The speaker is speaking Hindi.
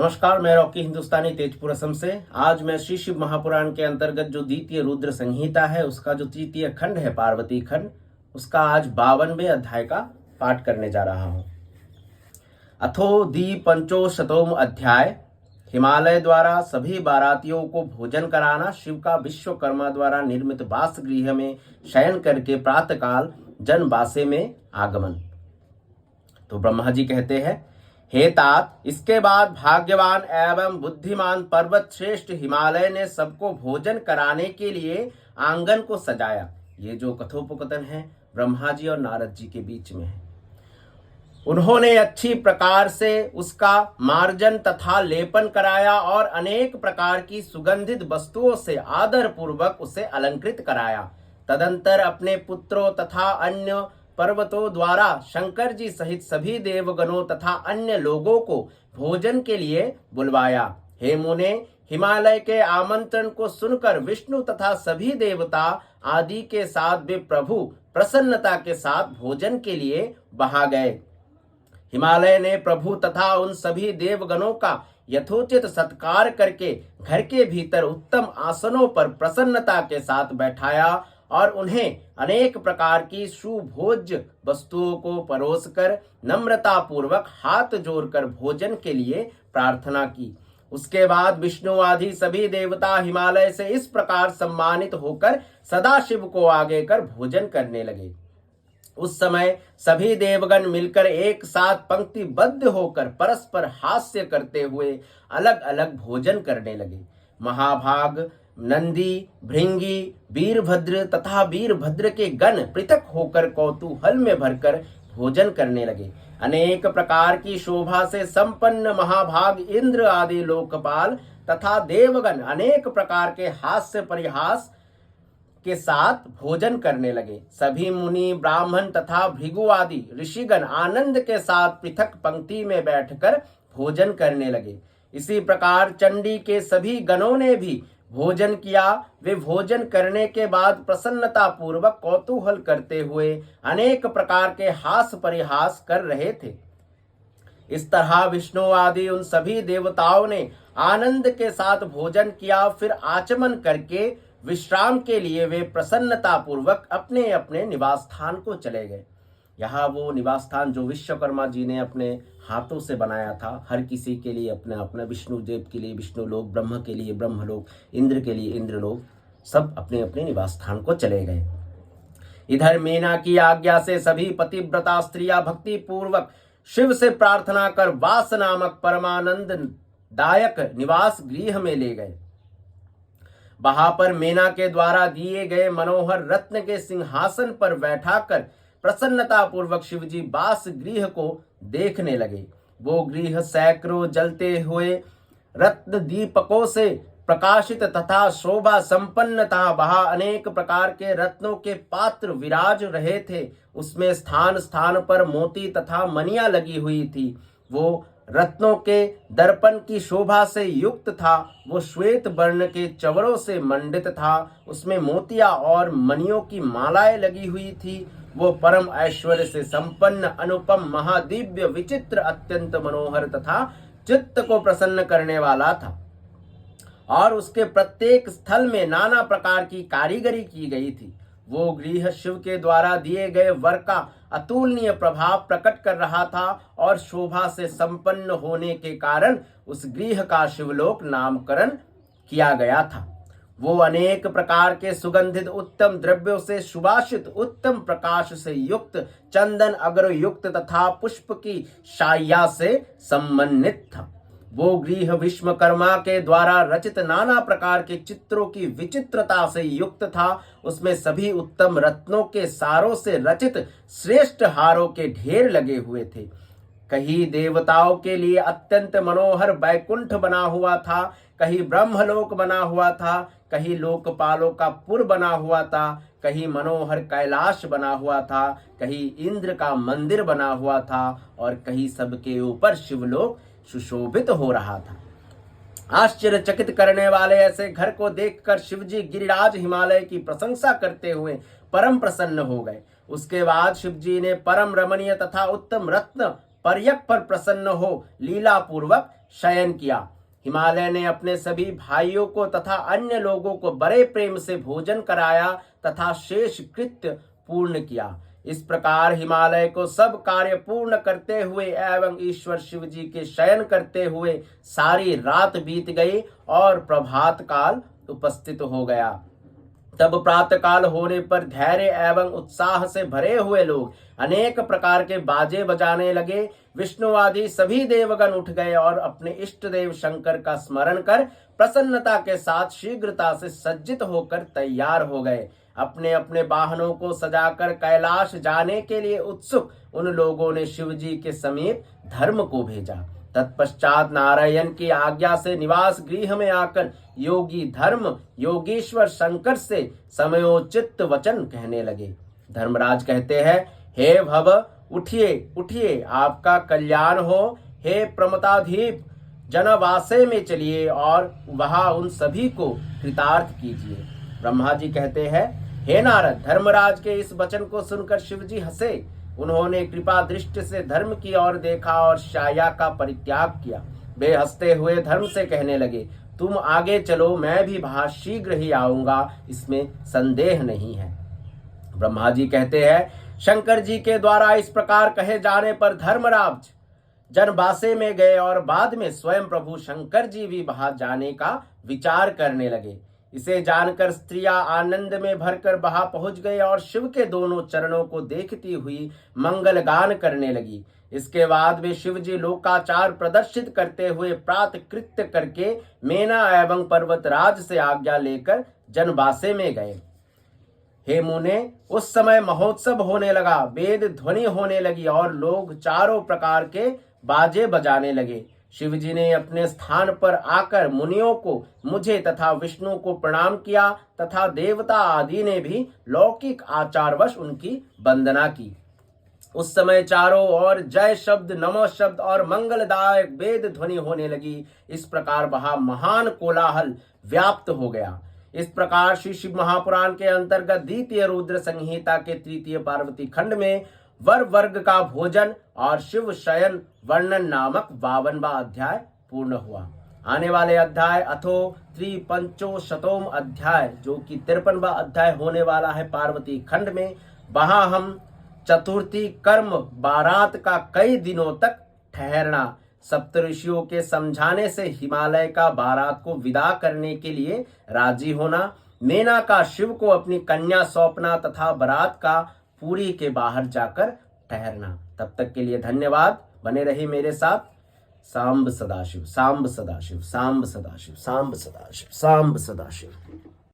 नमस्कार, मैं रॉकी हिंदुस्तानी तेजपुर असम से। आज मैं श्री शिव महापुराण के अंतर्गत जो द्वितीय रुद्र संहिता है उसका जो तृतीय खंड है पार्वती खंड, उसका आज 52वें अध्याय का पाठ करने जा रहा हूँ। अथो द्विपंचोशतोम अध्याय। हिमालय द्वारा सभी बारातियों को भोजन कराना। शिव का विश्वकर्मा द्वारा निर्मित वास गृह में शयन करके प्रातःकाल जनवासे में आगमन। तो ब्रह्मा जी कहते हैं, हे तात, इसके बाद भाग्यवान एवं बुद्धिमान पर्वत श्रेष्ठ हिमालय ने सबको भोजन कराने के लिए आंगन को सजाया। ये जो कथोपकथन है ब्रह्मा जी और नारद जी के बीच में है। उन्होंने अच्छी प्रकार से उसका मार्जन तथा लेपन कराया और अनेक प्रकार की सुगंधित वस्तुओं से आदर पूर्वक उसे अलंकृत कराया। तदंतर अपने पुत्रों तथा अन्य पर्वतों द्वारा शंकर जी सहित सभी देवगणों तथा अन्य लोगों को भोजन के लिए बुलवाया। हे मुने, हिमालय के आमंत्रण को सुनकर विष्णु तथा सभी देवता आदि के साथ वे प्रभु प्रसन्नता के साथ भोजन के लिए वहां गए। हिमालय ने प्रभु तथा उन सभी देवगणों का यथोचित सत्कार करके घर के भीतर उत्तम आसनों पर प्रसन्नता के साथ बैठाया और उन्हें अनेक प्रकार की सुभोज्य वस्तुओं को परोसकर नम्रता पूर्वक हाथ जोड़कर भोजन के लिए प्रार्थना की। उसके बाद विष्णु आदि सभी देवता हिमालय से इस प्रकार सम्मानित होकर सदाशिव को आगे कर भोजन करने लगे। उस समय सभी देवगण मिलकर एक साथ पंक्तिबद्ध होकर परस्पर हास्य करते हुए अलग अलग भोजन करने लगे। महाभाग, नंदी, भृंगी, वीरभद्र तथा वीरभद्र के गण पृथक होकर कौतूहल में भरकर भोजन करने लगे। अनेक प्रकार की शोभा से संपन्न महाभाग इंद्र आदि लोकपाल तथा देवगण अनेक प्रकार के हास्य परिहास के साथ भोजन करने लगे। सभी मुनि, ब्राह्मण तथा भृगु आदि ऋषिगण आनंद के साथ पृथक पंक्ति में बैठकर भोजन करने लगे। इसी प्रकार चंडी के सभी गणों ने भी भोजन किया। वे भोजन करने के बाद प्रसन्नता पूर्वक कौतूहल करते हुए अनेक प्रकार के हास परिहास कर रहे थे। इस तरह विष्णु आदि उन सभी देवताओं ने आनंद के साथ भोजन किया। फिर आचमन करके विश्राम के लिए वे प्रसन्नता पूर्वक अपने अपने निवास स्थान को चले गए। यहाँ वो निवास स्थान जो विश्वकर्मा जी ने अपने हाथों से बनाया था, हर किसी के लिए अपने अपने, विष्णु देव के लिए विष्णु लोक, ब्रह्म के लिए ब्रह्म लोक, इंद्र के लिए इंद्र लोक, सब अपने अपने निवास स्थान को चले गए। इधर मीना की आज्ञा से सभी पतिव्रता स्त्रियां भक्ति पूर्वक शिव से प्रार्थना कर वास नामक परमानंद दायक निवास गृह में ले गए। वहां पर मीना के द्वारा दिए गए मनोहर रत्न के सिंहासन पर बैठाकर प्रसन्नता पूर्वक शिवजी वास गृह को देखने लगे। वो गृह सैकड़ों जलते हुए रत्न दीपकों से प्रकाशित तथा शोभा संपन्न था। वहां अनेक प्रकार के रत्नों के पात्र विराज रहे थे। उसमें स्थान स्थान पर मोती तथा मणियां लगी हुई थी। वो रत्नों के दर्पण की शोभा से युक्त था। वो श्वेत वर्ण के चवरों से मंडित था। उसमें मोतिया और मणियों की मालाएं लगी हुई थी। वो परम ऐश्वर्य से संपन्न, अनुपम, महादिव्य, विचित्र, अत्यंत मनोहर तथा चित्त को प्रसन्न करने वाला था। और उसके प्रत्येक स्थल में नाना प्रकार की कारीगरी की गई थी। वो गृह शिव के द्वारा दिए गए वर का अतुलनीय प्रभाव प्रकट कर रहा था और शोभा से संपन्न होने के कारण उस गृह का शिवलोक नामकरण किया गया था। वो अनेक प्रकार के सुगंधित उत्तम द्रव्यों से सुवासित, उत्तम प्रकाश से युक्त, चंदन अग्र युक्त तथा पुष्प की शाया से सम्मानित था। वो गृह विश्वकर्मा के द्वारा रचित नाना प्रकार के चित्रों की विचित्रता से युक्त था। उसमें सभी उत्तम रत्नों के सारों से रचित श्रेष्ठ हारों के ढेर लगे हुए थे। कहीं देवताओं के लिए अत्यंत मनोहर वैकुंठ बना हुआ था, कहीं ब्रह्मलोक बना हुआ था, कहीं लोकपालों का पुर बना हुआ था, कहीं मनोहर कैलाश बना हुआ था, कहीं इंद्र का मंदिर बना हुआ था और कहीं सबके ऊपर शिवलोक सुशोभित हो रहा था। आश्चर्यचकित करने वाले ऐसे घर को देखकर शिवजी गिरिराज हिमालय की प्रशंसा करते हुए परम प्रसन्न हो गए। उसके बाद शिवजी ने परम रमणीय तथा उत्तम रत्न पर्यक पर प्रसन्न हो लीला पूर्वक शयन किया। हिमालय ने अपने सभी भाइयों को तथा अन्य लोगों को बड़े प्रेम से भोजन कराया तथा शेष कृत्य पूर्ण किया। इस प्रकार हिमालय को सब कार्य पूर्ण करते हुए एवं ईश्वर शिव जी के शयन करते हुए सारी रात बीत गई और प्रभात काल उपस्थित हो गया। तब प्रातः काल होने पर धैर्य एवं उत्साह से भरे हुए लोग अनेक प्रकार के बाजे बजाने लगे। विष्णु आदि सभी देवगण उठ गए और अपने इष्ट देव शंकर का स्मरण कर प्रसन्नता के साथ शीघ्रता से सज्जित होकर तैयार हो गए। अपने अपने वाहनों को सजाकर कैलाश जाने के लिए उत्सुक उन लोगों ने शिव जी के समीप धर्म को भेजा। तत्पश्चात नारायण की आज्ञा से निवास गृह में आकर योगी धर्म योगेश्वर शंकर से समयोचित वचन कहने लगे। धर्मराज कहते हैं, हे भव, उठिए उठिए, आपका कल्याण हो। हे प्रमताधीप, जनवासे में चलिए और वहां उन सभी को कृतार्थ कीजिए। ब्रह्मा जी कहते हैं, हे नारद, धर्मराज के इस वचन को सुनकर शिव जी हंसे। उन्होंने कृपा दृष्टि से धर्म की ओर देखा और छाया का परित्याग किया। वे हंसते हुए धर्म से कहने लगे, तुम आगे चलो, मैं भी वहां शीघ्र ही आऊंगा, इसमें संदेह नहीं है। ब्रह्मा जी कहते हैं, शंकर जी के द्वारा इस प्रकार कहे जाने पर धर्मराज जनवासे में गए और बाद में स्वयं प्रभु शंकर जी भी वहां जाने का विचार करने लगे। इसे जानकर स्त्रियां आनंद में भरकर वहां पहुंच गए और शिव के दोनों चरणों को देखती हुई मंगल गान करने लगी। इसके बाद वे शिव जी लोकाचार प्रदर्शित करते हुए प्रातः कृत्य करके मेना एवं पर्वतराज से आज्ञा लेकर जनवासे में गए। हे मुने, उस समय महोत्सव होने लगा, वेद ध्वनि होने लगी और लोग चारों प्रकार के बाजे बजाने लगे। शिव जी ने अपने स्थान पर आकर मुनियों को, मुझे तथा विष्णु को प्रणाम किया तथा देवता आदि ने भी लौकिक आचारवश उनकी वंदना की। उस समय चारों ओर जय शब्द, नमो शब्द और मंगलदायक वेद ध्वनि होने लगी। इस प्रकार वहां महान कोलाहल व्याप्त हो गया। इस प्रकार श्री शिव महापुराण के अंतर्गत द्वितीय रुद्र संहिता के तृतीय पार्वती खंड में वर वर्ग का भोजन और शिव शयन वर्णन नामक 52वां अध्याय पूर्ण हुआ। आने वाले अध्याय अथो त्रिपंचोशतोम अध्याय, जो कि 53वां अध्याय होने वाला है पार्वती खंड में, वहां हम चतुर्थी कर्म बारात का कई दिनों तक ठहरना, सप्तऋषियों के समझाने से हिमालय का बारात को विदा करने के लिए राजी होना, मेना का शिव को अपनी कन्या सौंपना तथा बारात का पुरी के बाहर जाकर ठहरना। तब तक के लिए धन्यवाद। बने रहिए मेरे साथ। सांब सदाशिव, सांब सदाशिव, सांब सदाशिव, सांब सदाशिव, सांब सदाशिव।